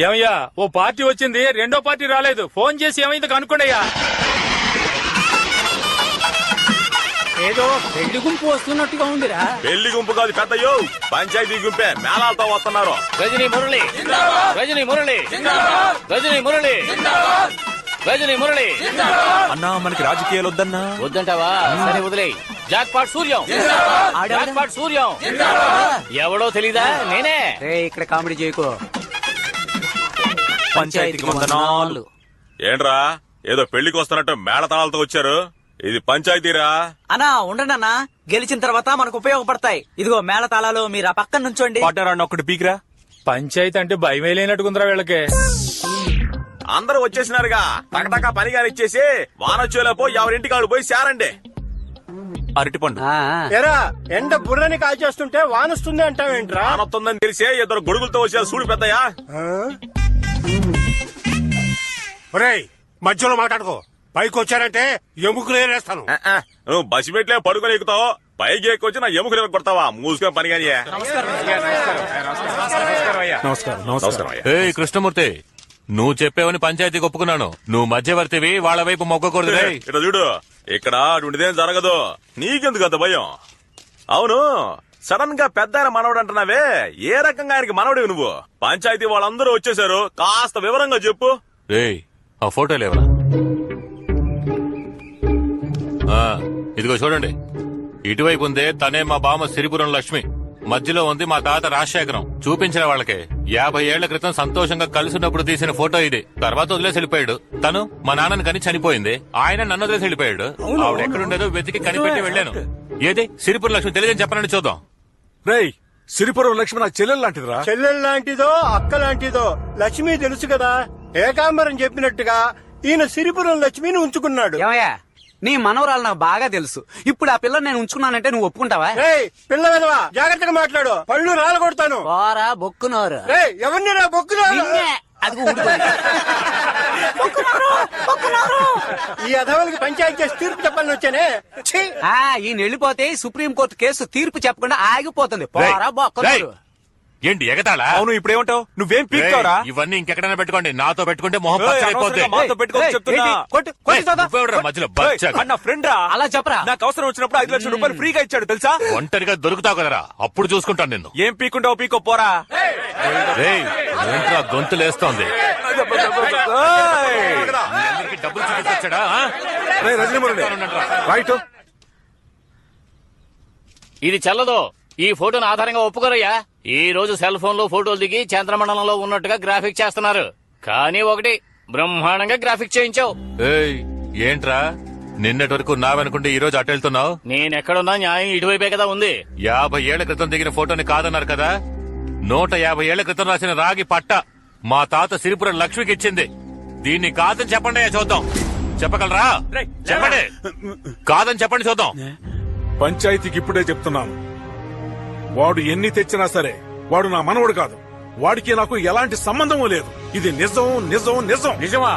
ఏమయ్యా, ఓ పార్టీ వచ్చింది, రెండో పార్టీ రాలేదు. ఫోన్ చేసి ఏమైంది కనుక్కోండియ్యా. ఏదో పెళ్లి గుంపు వస్తున్నట్టుగా ఉందిరా. పెళ్లి గుంపు కాదు పెద్దయ్యో, పంచాయతీ గుంపే మేళాలతో వస్తున్నారు. రజనీ మురళి, రజనీ మురళి, రజనీ మురళి, రజనీ మురళి. అన్నా మనకి రాజకీయాలు వద్దన్నా. వద్దంటావా? సరే వదిలే. Jackpot Suryam, jackpot Suryam. ఎవడో తెలీదా? నేనే. ఇక్కడ కామెడీ చేయకు. పంచాయతీకి వందనాలు. ఏంట్రా ఏదో పెళ్లికి వస్తున్నట్టు మేళతాళాలతో వచ్చారు? ఇది పంచాయతీరా? అన్నా ఉండండి అన్నా, గెలిచిన తర్వాత మనకు ఉపయోగపడతాయి. ఇదిగో మేళ తాళాలు, మీరు ఆ పక్కన నుంచోండి. ఒకటి పీకిరా. పంచాయతీ అంటే భయమే లేనట్టుకుందిరా వీళ్ళకి. అందరూ వచ్చేసినారుగా, టకటకా పని కానిచ్చేసి వానొచ్చేలోపు ఎవరింటికి వాళ్ళు పోయి శారండి. అరటిపండు ఎరా ఎండ బుర్రని కాల్చేస్తుంటే వానొస్తుంది అంటావేంట్రా? వానొస్తుందని తెలిసే ఇద్దరు గొడుగులతో వచ్చారు. చూడు పెద్దయ్యా. ఒరేయ్ మధ్యలో మాట్లాడుకో, పైకి వచ్చారంటే ఎముకలు ఏరేస్తాను. నువ్వు బసి పెట్టలే పడుకొని ఎక్కుతావు, పైకి ఎక్కువచ్చి నా ఎముకలు కొడతావా? మూసుకొని పని కానీ. కృష్ణమూర్తి, నువ్వు చెప్పేవని పంచాయతీకి ఒప్పుకున్నాను. నువ్వు మధ్యవర్తివి, వాళ్ళ వైపు మొక్కకూడదు. ఇట్లా చూడు, ఇక్కడ అటువంటిదేం జరగదు. నీకెందుకు అంత భయం? అవును, సడన్ గా పెద్ద ఆయన మనవడు అంటున్నావే, ఏ రకంగా ఆయనకి మనవడివి నువ్వు? పంచాయతీ వాళ్ళందరూ వచ్చేసారు, కాస్త వివరంగా చెప్పు. ఆ ఫోటో లేవరా? ఇదిగో చూడండి, ఇటువైపు ఉందే తనే మా బామ్మ సిరిపురం లక్ష్మి, మధ్యలో ఉంది మా తాత రాజశేఖరం. చూపించిన వాళ్ళకి 50 ఏళ్ల క్రితం సంతోషంగా కలిసినప్పుడు తీసిన ఫోటో ఇది. తర్వాత వదిలేసి వెళ్ళిపోయాడు. తను మా నాన్నని కని చనిపోయింది, ఆయన నన్ను వదిలేసి వెళ్ళిపోయాడు. ఆవిడ ఎక్కడుండేదో వెతికి కనిపెట్టి వెళ్ళాను. ఏది సిరిపురం లక్ష్మి తెలియదని చెప్పనని చూద్దాం. రేయ్, సిరిపురం లక్ష్మి నా చెల్లెలు లాంటిదిరా. చెల్లెలు లాంటిదో అక్క లాంటిదో లక్ష్మి తెలుసు కదా. ఏకాంబరం చెప్పినట్టుగా ఈయన సిరిపురం లక్ష్మిని ఉంచుకున్నాడు. ఏమయ్యా, నీ మనవరాలు నాకు బాగా తెలుసు. ఇప్పుడు ఆ పిల్లని నేను ఉంచుకున్నానంటే నువ్వు ఒప్పుకుంటావా? పిల్ల విధవా, జాగ్రత్తగా మాట్లాడు, పళ్ళు రాలగొడతాను. పోరా బొక్కునోరు. ఎవరిని రా బొక్కునోరు? ఈ అధవలకి పంచాయతీ చేసి తీర్పు చెప్పాలని వచ్చానే. ఈయన వెళ్ళిపోతే సుప్రీంకోర్టు కేసు తీర్పు చెప్పకుండా ఆగిపోతుంది. పోరా బొక్కునోరు. ఏంటి ఎగతాళా? అవును, ఇప్పుడేమంటావు? నువ్వేం పీక్తావురా? ఇవన్నీ ఇంకెక్కడైనా పెట్టుకోండి, నాతో పెట్టుకుంటే మొహం పచ్చడైపోద్ది. మధ్యలో నా ఫ్రెండ్ రా. అలా చెప్పరా? నాకు అవసరం వచ్చినప్పుడు 5 లక్షల రూపాయలు ఫ్రీగా ఇచ్చాడు తెలుసా? ఒంటరిగా దొరుకుతావు కదరా, అప్పుడు చూసుకుంటాను నిన్ను. ఏం పీకుంటావు పీకో పోరా. ఏంట్రా గొంతులేస్తోంది? డబ్బులు చూపించాడా? ఇది చెల్లదు. ఈ ఫోటోను ఆధారంగా ఒప్పుకోరయ్యా. ఈ రోజు సెల్ ఫోన్ లో ఫోటోలు దిగి చంద్రమండలంలో ఉన్నట్టుగా గ్రాఫిక్ చేస్తున్నారు. కానీ ఒకటి, బ్రహ్మాండంగా గ్రాఫిక్ చేయించావు. ఏంట్రా నిన్నటి వరకు నావనుకుంటే ఈ రోజు అటు వెళ్తున్నావు? నేనెక్కడున్నా న్యాయం ఇటువైపే కదా ఉంది. 50 ఏళ్ల క్రితం దిగిన ఫోటోని కాదన్నారు కదా. 150 ఏళ్ల క్రితం రాసిన రాగి పట్ట మా తాత సిరిపురం లక్ష్మికి ఇచ్చింది. దీన్ని కాదని చెప్పండి, చూద్దాం. చెప్పగలరా? చెప్పండి. కాదని చెప్పండి, చూద్దాం. పంచాయతీకి ఇప్పుడే చెప్తున్నాను, వాడు ఎన్ని తెచ్చినా సరే వాడు నా మనవడు కాదు. వాడికి నాకు ఎలాంటి సంబంధము లేదు. ఇది నిజం నిజం నిజం. నిజమా?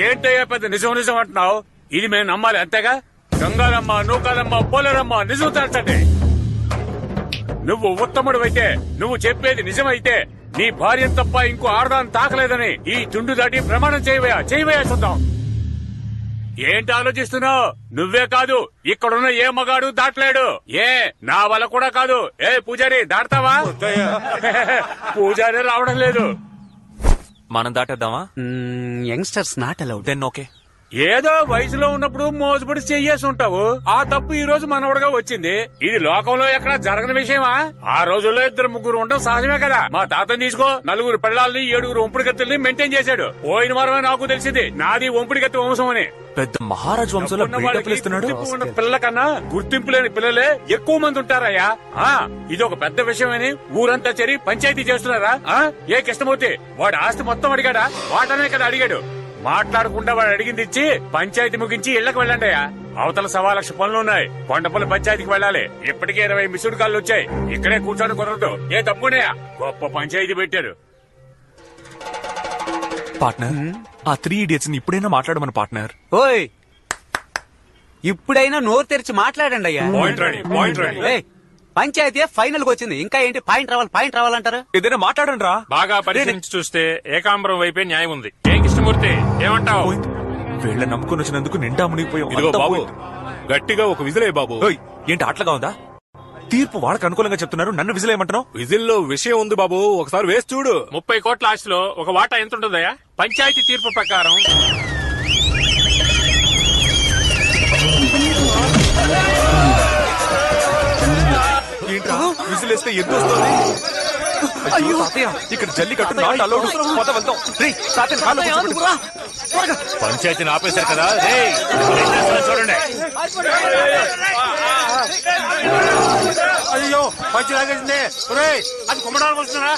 ఏంటయ్యా పెద్ద నిజం నిజం అంటున్నావు? ఇది మేము నమ్మాలి అంతేగా? గంగారమ్మ, నూకాలమ్మ, పోలేరమ్మ నిజం తేల్చండి. నువ్వు ఉత్తముడు అయితే, నువ్వు చెప్పేది నిజమైతే, నీ భార్య తప్ప ఇంకో ఆడదాన్ని తాకలేదని ఈ తుండు దాటి ప్రమాణం చేయవయా చూద్దాం. ఏంటి ఆలోచిస్తున్నావు? నువ్వే కాదు, ఇక్కడున్న ఏ మగాడు దాటలేడు. నా వల్ల కూడా కాదు. పూజారి దాటతావా? పూజారి రావడం లేదు. మనం దాటేద్దామా? Youngsters not allowed. Then okay. ఏదో వయసులో ఉన్నప్పుడు మోసపడి చెయ్యేసి ఉంటావు. ఆ తప్పు ఈ రోజు మనవడగా వచ్చింది. ఇది లోకంలో ఎక్కడ జరగని విషయమా? ఆ రోజుల్లో 2-3 ఉండడం సహజమే కదా. మా తాతని తీసుకో, 4 పిల్లల్ని 7 ఒంపుడిగత్తుల్ని మెయింటైన్ చేశాడు. పోయిన వారమే నాకు తెలిసింది నాది ఒంపుడిగత్తి వంశం అని. పెద్ద మహారాజు వంశంలో పిల్లల కన్నా గుర్తింపు లేని పిల్లలే ఎక్కువ మంది ఉంటారయ్యా. ఇది ఒక పెద్ద విషయమని ఊరంతా చేరి పంచాయతీ చేస్తున్నారా? ఏ కృష్ణమూర్తి వాడి ఆస్తి మొత్తం అడిగాడా? వాటనే కదా అడిగాడు. మాట్లాడకుండా వాడు అడిగింది ఇచ్చి పంచాయతీ ముగించి ఇళ్లకు వెళ్ళండి. అవతల 1.25 లక్ష పనులున్నాయి. కొండపల్లి పంచాయతీకి వెళ్ళాలి. ఇప్పటికే 20 మిస్డ్ కాళ్ళు వచ్చాయి. ఇక్కడే కూర్చొని కుదరదు. ఏ తప్పునేయా? గొప్ప పంచాయతీ పెట్టారు. పార్ట్నర్ ఆ 3 ఇడియట్స్ ని ఇప్పుడైనా మాట్లాడమని పార్ట్నర్. ఓయ్ ఇప్పుడైనా నోరు తెరిచి మాట్లాడండి అయ్యా. ఏయ్, పంచాయతీ ఫైనల్ కి వచ్చింది, ఇంకా ఏంటి పాయింట్ రావాలంటారు? ఏదైనా మాట్లాడండి రా. బాగా పరిశీలించి చూస్తే ఏకాంబరం వైపే న్యాయం ఉంది. ఏం కృష్ణమూర్తి ఏమంటావు? వీళ్ళ నమ్ముకుని వచ్చినందుకు నిండా మునిగిపోయాం. ఇదిగో అంతా బాబు, పోయింది. గట్టిగా ఒక విజిలే బాబు. ఓయ్, ఏంటి ఆటలుగా ఉందా? తీర్పు వాళ్ళకి అనుకూలంగా చెప్తున్నారు, నన్ను విజిలేయమంటున్నావు? విజిల్లో విషయం ఉంది బాబు, ఒకసారి వేసి చూడు. 30 కోట్ల ఆస్తిలో ఒక వాటా ఎంత ఉంటుందయ్యా? పంచాయతీ తీర్పు ప్రకారం ఏంట్రా విజిలేస్తే ఎంత వస్తుంది? అయ్యో తాతయ్య, ఇక్కడ జల్లికట్టు నాట్ అలౌడ్. పద వెళ్తాం. రేయ్, తాతయ్యని కాళ్ళు కూర్చోబెట్టు. పంచాయతీని ఆపేశారు కదా. రేయ్, ఏం చేస్తున్నారో చూడండి. అయ్యో పంచి లాగేసింది. ఒరేయ్, అది కుమ్మడానికి వస్తున్నారా?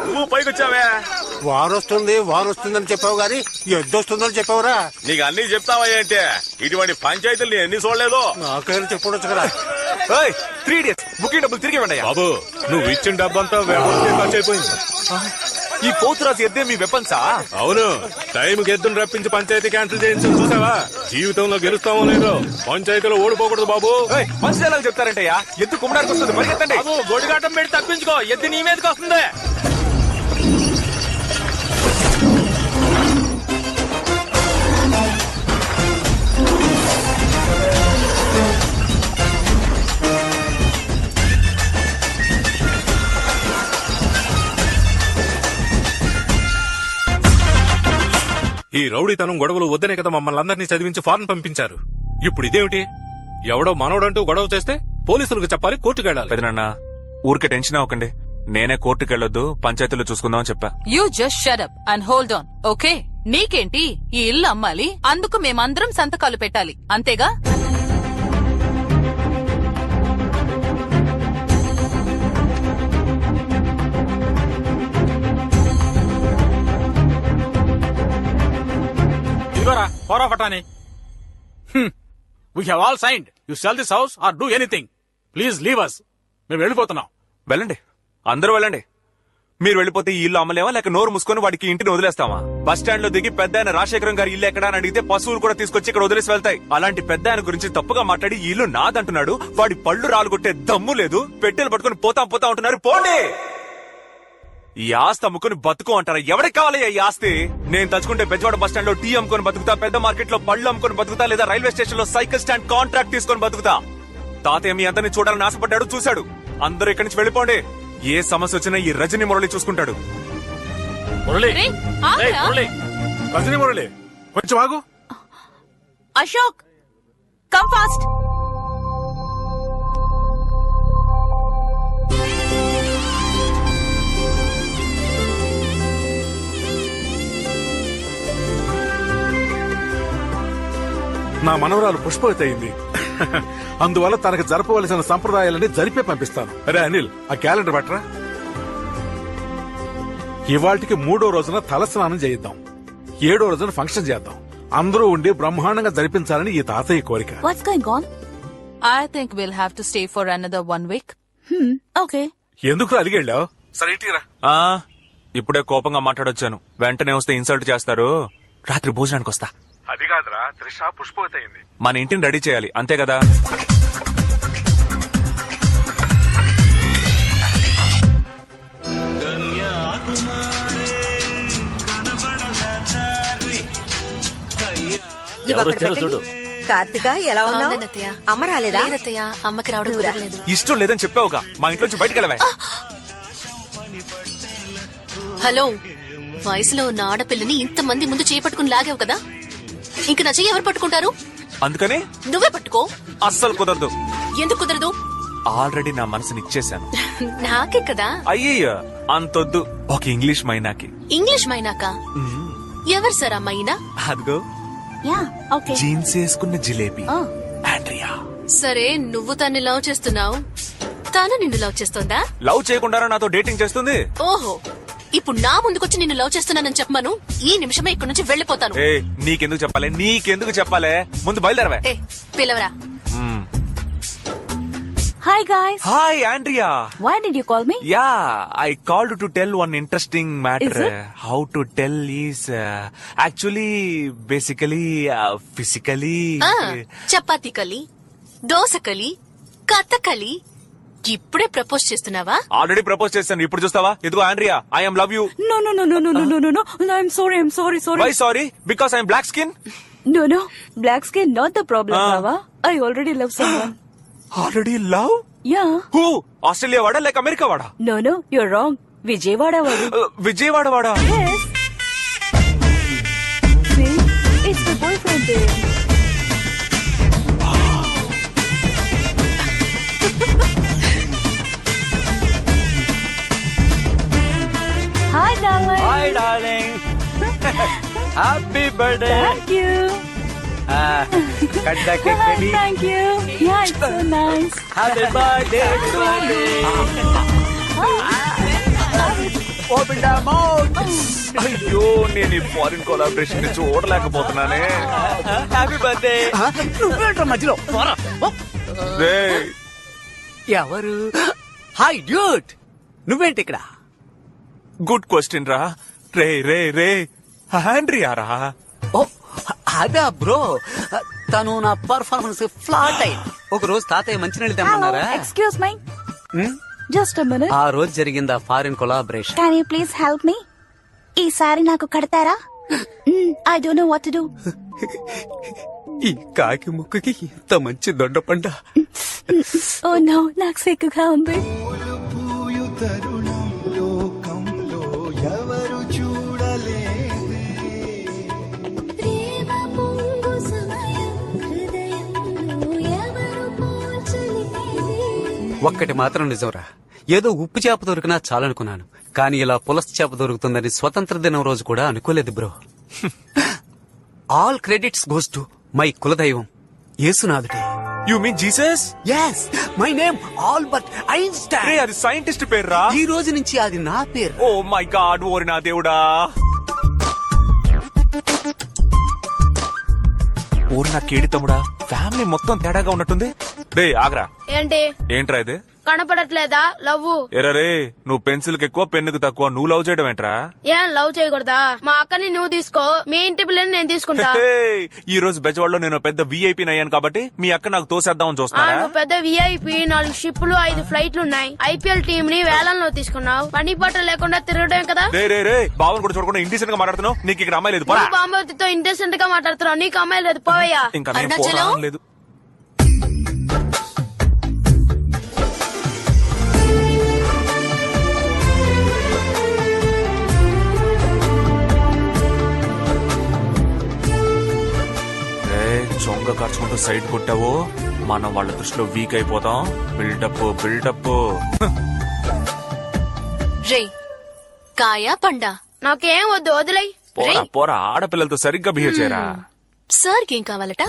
నువ్వు పైకి వచ్చావే. వారు వస్తుందని చెప్పావు గాని ఎద్దొస్తుందని చెప్పావురా. నీకు అన్ని చెప్తావా ఏంటి? ఇటువంటి పంచాయతీలు నేను ఎన్ని చూడలేదు. నాకైనా చెప్పొచ్చు కదా. ఓయ్, 3 ఇడియట్స్ బుకింగ్ డబ్బులు తిరిగి ఇవ్వండి. బాబు, నువ్వు ఇచ్చిన డబ్బంతా ఖర్చు అయిపోయింది. ఈ పోతురాజు ఎద్దే మీ వెపన్సా? అవును, టైంకి ఎద్దును రప్పించి పంచాయతీ క్యాన్సిల్ చేయించు చూసావా? జీవితంలో గెలుస్తామో లేదో, పంచాయతీలో ఓడిపోకూడదు బాబు. మంచి ఎలా చెప్తారంటయ్యా? ఎద్దు కుమ్మడానికి వస్తుంది, పరిగెత్తండి. బాబు, గొడిగాటం పెట్టి తప్పించుకో, ఎద్దు నీ మీదకి వస్తుంది. ఈ రౌడీతనం గొడవలు వద్దనే కదా మమ్మల్ని అందరినీ చదివించి ఫారెన్ పంపించారు. ఇప్పుడు ఇదేమిటి? ఎవడో మనోడంటూ గొడవ చేస్తే పోలీసులకు చెప్పాలి, కోర్టుకు వెళ్ళాలి. పెదనాన్న, ఊరికే టెన్షన్ అవ్వకండి. నేనే కోర్టుకు వెళ్ళొద్దు, పంచాయతీలో చూసుకుందామని చెప్పా. You just shut up and hold on, okay? నీకేంటి, ఈ ఇల్లు అమ్మాలి, అందుకు మేమందరం సంతకాలు పెట్టాలి, అంతేగా? We have all signed. You sell this house or do anything. Please leave us. మేము వెళ్ళిపోతున్నాం. వెళ్ళండి, అందరూ వెళ్ళండి. మీరు వెళ్ళిపోతే ఈ ఇల్లు అమ్మలేమా, లేక నోరు మూసుకొని వాడికి ఇంటిని వదిలేస్తామా? బస్ స్టాండ్ లో దిగి పెద్ద ఆయన రాజశేఖరం గారి ఇల్లు ఎక్కడా అని అడిగితే పశువులు కూడా తీసుకొచ్చి ఇక్కడ వదిలేసి వెళ్తాయి. అలాంటి పెద్ద ఆయన గురించి తప్పుగా మాట్లాడి ఈ ఇల్లు నాదంటున్నాడు. వాడి పళ్ళు రాలుగొట్టే దమ్ము లేదు. పెట్టెలు పట్టుకుని పోతా ఉంటున్నారు. పోండి. ఈ ఆస్తి అమ్ముకుని బతుకు అంటారా? ఎవరికి కావాలి ఈ ఆస్తి? నేను తలుచుకుంటే బెజవాడ బస్ స్టాండ్ లో టీ అమ్ముకొని బతుకుతా, పెద్ద మార్కెట్ లో పళ్ళు అమ్ముకొని బతుకుతా, లేదా రైల్వే స్టేషన్ లో సైకిల్ స్టాండ్ కాంట్రాక్ట్ తీసుకొని బతుకుతా. తాతయ్య మీ అందరిని చూడాలని ఆశపడ్డాడు, చూశాడు. అందరూ ఇక్కడి నుంచి వెళ్ళిపోండి. ఏ సమస్య వచ్చినా ఈ రజనీ మురళి చూసుకుంటాడు. రే, ఆగ్రా. రజనీ మురళి, కొంచెం ఆగు. Ashok, come fast. నా మనవరాలు పుష్పవతి అయింది. అందువల్ల తనకు జరపవలసిన సంప్రదాయాలని జరిపే పంపిస్తాను. అరే అనిల్, ఆ క్యాలెండర్ పట్టరా. ఇవాళకి 3వ రోజున తలస్నానం చేయిద్దాం, 7వ రోజున ఫంక్షన్ చేద్దాం. అందరూ ఉండి బ్రహ్మాండంగా జరిపించాలని ఈ తాతయ్య కోరిక. What's going on? I think we'll have to stay for another 1 week. Okay. ఎందుకు అలిగెళ్ళావు? సరే ఇటీరా. ఇప్పుడే కోపంగా మాట్లాడొచ్చాను. వెంటనే వస్తే ఇన్సల్ట్ చేస్తారు. రాత్రి భోజనానికి వస్తా. అది కాదురా, త్రిష పుష్పవతి అయింది. మన ఇంటిని రెడీ చేయాలి, అంతే కదా? చూడు. కార్తిక ఎలా ఉన్నావు? అమ్మ రాలేదా? అమ్మకి రావడం ఇష్టం లేదని చెప్పావుగా, మా ఇంట్లోంచి బయటకు వెళ్ళవా? హలో, వయసులో ఉన్న ఆడపిల్లని ఇంతమంది ముందు చేపట్టుకుని లాగావు కదా, ఇంక నా చెయ్యి ఎవరు పట్టుకుంటారు? అందుకని నువ్వే పట్టుకో. అస్సలు కుదరదు. ఎందుకు కుదరదు? ఆల్రెడీ నా మనసుని ఇచ్చేశాను. నాకే కదా. అయ్యయ్యో, అంతొద్దు. ఒక ఇంగ్లీష్ మైనాకి. ఇంగ్లీష్ మైనాక? ఎవరు సార్ ఆ మైనా? అదిగో జీన్స్ వేసుకున్న జిలేబీ, ఆండ్రియా. సరే, నువ్వు తన్ని లవ్ చేస్తున్నావు, తాను నిన్ను లవ్ చేస్తోందా? లవ్ చేయకుండా నాతో డేటింగ్ చేస్తుంది. ఓహో, ఇప్పుడు నా ముందుకొచ్చి నిన్ను లవ్ చేస్తున్నానని చెప్పమను, ఈ నిమిషమే ఇక్కడి నుంచి వెళ్లిపోతాను. నీకెందుకు చెప్పాలి? ముందు బయలుదేరవే. పిలవరా. Hi Hi guys. Hi, Andrea. Why did you call me? Yeah, I called to tell one interesting matter. Is it? How to tell is actually, basically, physically. Chapati కలి దోసకలి కథకలి ఇప్పుడే ప్రపోజ్ చేస్తున్నావా? ఆల్రెడీ ప్రపోజ్ చేశాను, ఇప్పుడు చూస్తావా? ఇదిగో Andrea, I am love you. No. I'm sorry. Why sorry? Because I'm black skin. No. Black skin not the problem, Baba. I already love someone. Already love? Yeah. Who? Australia వాడా లేక America వాడా? No, you're wrong. Vijayawada wadu. Vijayawada వాడా? Yes. See, it's the boyfriend there. Hi, darling. Hi, darling. Happy birthday. Thank you. Cut the cake, baby. Thank you. Yeah, it's so nice. Happy birthday to me. Open the mouth. అయ్యో, నేను ఈ foreign collaboration ని చూడలేకపోతున్నానే. Happy birthday. నువ్వేంట్రా మధ్యలో పోరా. రేయ్, ఎవరు? Hi duet, నువ్వేంటి ఇక్కడ? గుడ్ క్వశ్చన్ రా. రే ఆండ్రియా రా. ఓ అదా బ్రో, తను నా పర్ఫార్మెన్స్ ఫ్లాట్ అయింది. ఒక రోజు తాతయ్య మంచినీళ్ళు Hello, తెమ్మన్నారా? excuse me. Just a minute. ఆ రోజు జరిగింది ఆ foreign collaboration. Can you please help me? ఈసారి నాకు కడతారా? I don't know what to do. ఈ కాకి ముక్కుకి ఇంత మంచి దొండపండ. Oh no, నాకు సిగ్గుగా ఉంది. ఒక్కటి మాత్రం నిజంరా, ఏదో ఉప్పు చేప దొరికినా చాలనుకున్నాను, కానీ ఇలా పులస చేప దొరుకుతుందని స్వతంత్ర దినం రోజు కూడా అనుకోలేదు bro. All credits goes to my కులదైవం యేసునాథుడే. You mean Jesus? yes, my name Albert Ray, Einstein. అది సైంటిస్ట్ పేర్రా. ఈ రోజు నుంచి అది నా పేరు. ఓ మై గాడ్, ఓరి నా దేవుడా. ఓరి నా కేడి తమ్ముడా, ఫ్యామిలీ మొత్తం తేడాగా ఉన్నట్టుంది. రే ఆగ్రా. ఏంటి? ఏంట్రా ఇది? కనపడట్లేదా లవ్వు? ఎరా రే, నువ్వు పెన్సిల్ కి ఎక్కువ పెన్నుకు తక్కువ, నువ్వు లవ్ చేయడం ఏంట్రా? ఏం లవ్ చేయకూడదా? మా అక్కని నువ్వు తీసుకో, మీ ఇంటి పిల్లని నేను తీసుకుంటా. ఈ రోజు బెజవాడలో నేను పెద్ద విఐపీ అయ్యాను కాబట్టి మీ అక్క నాకు తోసేద్దామని చూస్తున్నారా? నువ్వు పెద్ద విఐపి, 4 షిప్లు 5 ఫ్లైట్లు ఉన్నాయి. ఐపీఎల్ టీమ్ ని వేలంలో తీసుకున్నావు. పని పాట లేకుండా తిరగడం కదా. రే బావన్ కూడా చూడకుండా ఇండిసెంట్ గా మాట్లాడుతున్నావు. నీకు ఇక్కడ అమ్మాయి లేదు. బాంబోతితో ఇంటెసెంట్ గా మాట్లాడుతున్నావు, నీకు అమ్మాయి లేదు, పోవయ్యా. ఇంకా నేను అరుణాచలం? పోరాడం లేదు. చొంగ కార్చుకుంటూ సైడ్ కొట్టావో మనం వాళ్ళ దృష్టిలో వీక్ అయిపోతాం. బిల్డప్. రే కాయా పండా? నాకేం వద్దు, వదిలై. పోరా ఆడపిల్లలతో సరిగ్గా బిహేవ్ చేయరా. సార్కి ఏం కావాలట?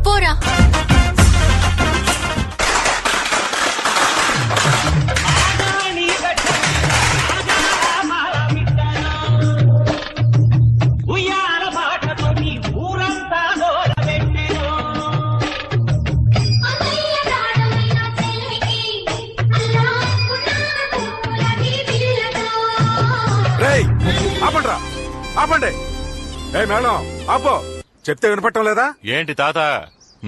పోరా. ఆపండి. ఏ మేడం ఆపో, చెప్తే వినపట్టం లేదా? ఏంటి తాత,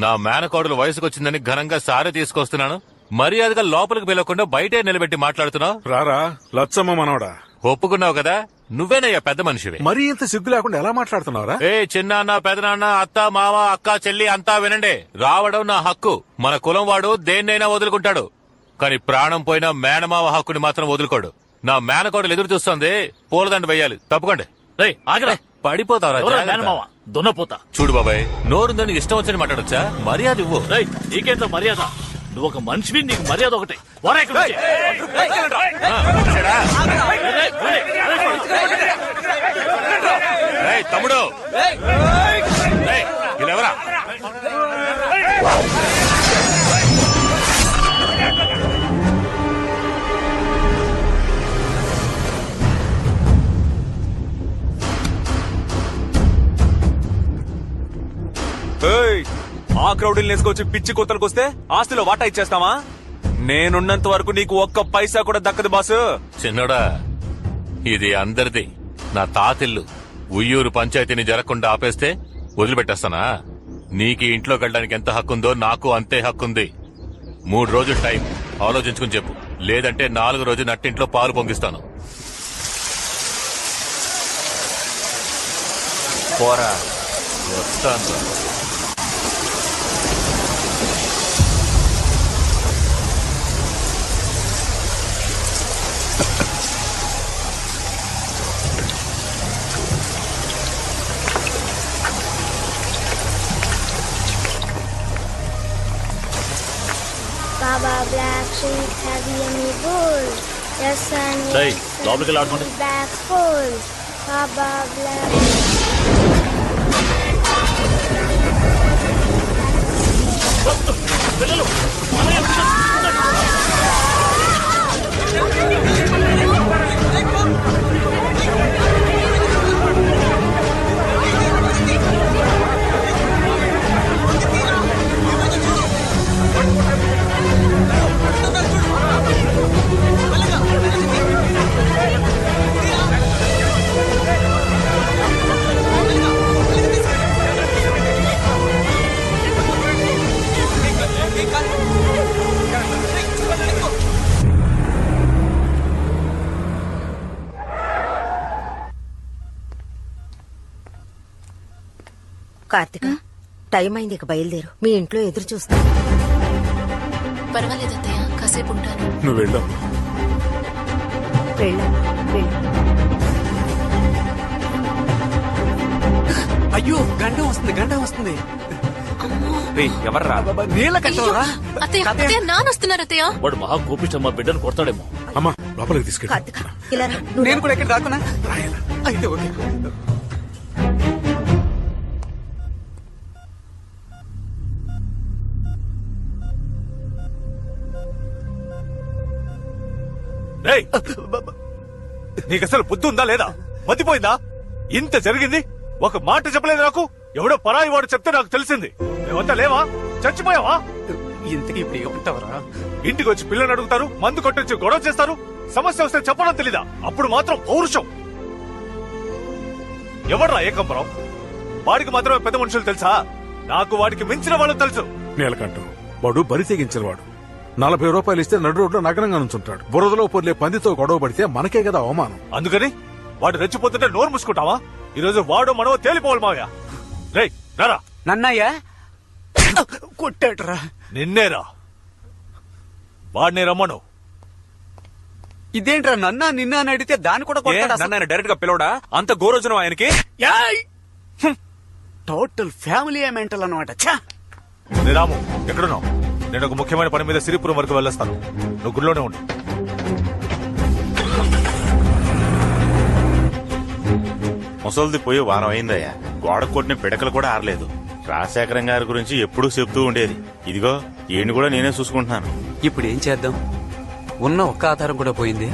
నా మేనకోడలు వయసుకొచ్చిందని ఘనంగా సారి తీసుకొస్తున్నాను, మర్యాదగా లోపలికి పిలవకుండా బయటే నిలబెట్టి మాట్లాడుతున్నావు. రారా లచ్చమ్మ మనవడా, ఒప్పుకున్నావు కదా, నువ్వేనయ్యా పెద్ద మనిషివి. మరీ ఇంత సిగ్గు లేకుండా ఎలా మాట్లాడుతున్నావురా? ఏ చిన్నాన్న పెదనాన్న అత్త మామ అక్క చెల్లి అంతా వినండి. రావడం నా హక్కు. మన కులం వాడు దేన్నైనా వదులుకుంటాడు, కానీ ప్రాణం పోయినా మేనమావ హక్కుని మాత్రం వదులుకోడు. నా మేనకోడలు ఎదురు చూస్తుంది, పూలదండ వెయ్యాలి. తప్పకండి. పడిపోతావరా దున్నపోతా. చూడు బాబాయ్, నోరుందని ఇష్టం వచ్చని మాట్లాడొచ్చా? మర్యాద ఇవ్వు. నీకేంత మర్యాద? నువ్వు ఒక మనిషివి, నీకు మర్యాద ఒకటి. పోరా ఇక్కడి నుంచి. తమ్ముడు వీళ్ళెవరా? ఆ క్రౌడ్ వేసుకొచ్చి పిచ్చి కొత్తలకు వస్తే ఆస్తిలో వాటా ఇచ్చేస్తావా? నేనున్నంత వరకు నీకు ఒక్క పైసా కూడా దక్కదు బాసు. చిన్నోడా, ఇది అందరిది. నా తాతిల్లు. ఉయ్యూరు పంచాయతీని జరగకుండా ఆపేస్తే వదిలిపెట్టేస్తానా? నీకు ఇంట్లోకి వెళ్ళడానికి ఎంత హక్కుందో నాకు అంతే హక్కుంది. 3 రోజులు టైం ఆలోచించుకుని చెప్పు, లేదంటే 4 రోజు నట్టింట్లో పాలు పొంగిస్తాను. పోరా. వస్తాను. Baba Black Sheep, have you any wool? Yes, and Hey, లోపలికి వెళ్ళి ఆడుకోండి. back full. Baba Black. పిల్లలు కార్తిక, టైం అయింది, ఇక బయలుదేరు. మీ ఇంట్లో ఎదురు చూస్తా. పర్వాలేదు అత్తయ్య, కాసేపు ఉంటాను. నువ్వు వెళ్ళమ్మా. అయ్యో, గండం వస్తుంది. ఎవర్రా? నీళ్ళకంటరా? అత్తయ్య నాన్న వస్తున్నారు అత్తయ్య. వాడు మహా కోపిష్టమ్మా, బిడ్డను కొడతాడేమో. అమ్మా లోపలికి తీసుకెళ్ళి. కార్తిక, ఇలా రా. నేను కూడా ఎక్కడ రాకున్నా? అయితే ఓకే. నీకు అసలు బుద్ధి ఉందా లేదా? మతిపోయిందా? ఇంత జరిగింది, ఒక మాట చెప్పలేదు నాకు. ఎవడో పరాయి వాడు చెప్తే నాకు తెలిసింది. మేమంతా లేవా? చచ్చిపోయావా? ఇంతకీ ఇప్పుడు ఏమంటావరా? ఇంటికి వచ్చి పిల్లలు అడుగుతారు, మందు కొట్టొచ్చి గొడవ చేస్తారు. సమస్య వస్తే చెప్పడం తెలీదా? అప్పుడు మాత్రం పౌరుషం. ఎవర్రా ఏకంబరం? వాడికి మాత్రమే పెద్ద మనుషులు తెలుసా? నాకు వాడికి మించిన వాళ్ళు తెలుసు. నీలకంఠం వాడు బరి తెగించిన వాడు. 40 రూపాయలు ఇస్తే నడు రోడ్లో నగరంగా నుంచుంటాడు. బురదలో పొర్లే పందితో గొడవ పడితే మనకే కదా అవమానం. అందుకని వాడు రెచ్చిపోతుంటే నోరు మూసుకుంటావా? ఈ రోజు వాడు మనవో తేలిపోవాలి మావయ్య. రేయ్ రారా. నన్నయ్య కొట్టాడురా. నిన్నేరా. వాడిని రమ్మను. ఇదేంట్రా, నిన్న అని అడిగితే దాన్ని కూడా కొట్టాడు. నన్ను డైరెక్ట్ గా పిలవడా? అంత గోరోజనం ఆయనకి. టోటల్ ఫ్యామిలీ మెంటల్ అనమాట. రాము, ఎక్కడున్నావు? నేను ఒక ముఖ్యమైన పని మీద సిరిపురం వరకు వెళ్ళొస్తాను. నువ్వు గుడిలోనే ఉండు. ముసలిది పోయి వారం అయిందయ్యా. గోడ కొట్టిన పిడకలు కూడా ఆరలేదు. రాజశేఖరం గారి గురించి ఎప్పుడూ చెప్తూ ఉండేది. ఇదిగో ఈయన్ని కూడా నేనే చూసుకుంటున్నాను. ఇప్పుడు ఏం చేద్దాం? ఉన్న ఒక్క ఆధారం కూడా పోయింది.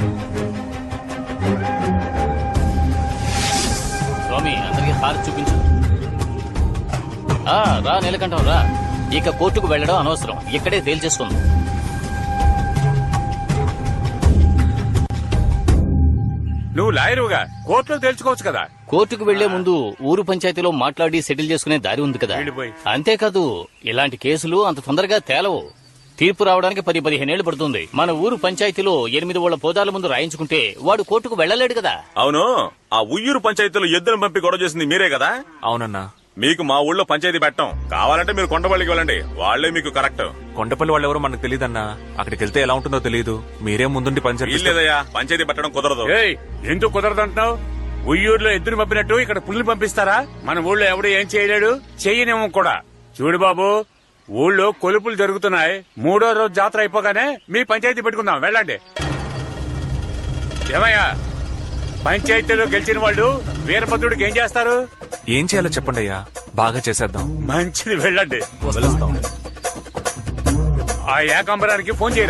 స్వామి, అందరికి హారతి చూపించు. రా నీలకంఠం రా. ఇక కోర్టుకు వెళ్లడం అనవసరం, ఇక్కడే తేల్చేసుకుందాం. నువ్వు లాయరుగా కోర్టులో తేల్చుకోవచ్చు కదా. కోర్టుకు వెళ్లే ముందు ఊరు పంచాయతీలో మాట్లాడి సెటిల్ చేసుకునే దారి ఉంది కదా. అంతేకాదు, ఇలాంటి కేసులు అంత తొందరగా తేలవు. తీర్పు రావడానికి 10-15 ఏళ్లు పడుతుంది. మన ఊరు పంచాయతీలో 8 ఊళ్ళ పోదాల ముందు రాయించుకుంటే వాడు కోర్టుకు వెళ్లలేడు కదా. అవును, ఆ ఉయ్యూరు పంచాయతీలో ఎద్దును పంపి గొడవ చేసింది మీరే కదా? అవునన్నా. మీకు మా ఊళ్ళో పంచాయతీ పెట్టం. కావాలంటే మీరు కొండపల్లికి వెళ్ళండి, వాళ్లే మీకు కరెక్ట్. కొండపల్లి వాళ్ళు ఎవరో మనకు తెలియదన్నా. అక్కడికి వెళ్తే ఎలా ఉంటుందో తెలియదు. మీరే ముందుండి పంచాయతీ. లేదయ్యా, పంచాయతీ పెట్టడం కుదరదు. ఎందుకు కుదరదు అంటున్నావు? ఉయ్యూరులో ఎద్దును పంపినట్టు ఇక్కడ పుల్లిని పంపిస్తారా? మన ఊళ్ళో ఎవడు ఏం చేయలేడు, చెయ్యనేమో కూడా. చూడు బాబు, ఊళ్ళో కొలుపులు జరుగుతున్నాయి. 3వ రోజు జాతర అయిపోగానే మీ పంచాయతీ పెట్టుకుందాం. వెళ్ళండి. ఏమయ్యా, పంచాయతీలో గెలిచిన వాళ్ళు వీరభద్రుడికి ఏం చేస్తారు? ఏం చేయాలో చెప్పండి అయ్యా, బాగా చేసేద్దాం. మంచిది, వెళ్ళండి. ఆ ఏకాంబరానికి ఫోన్ చేయండి.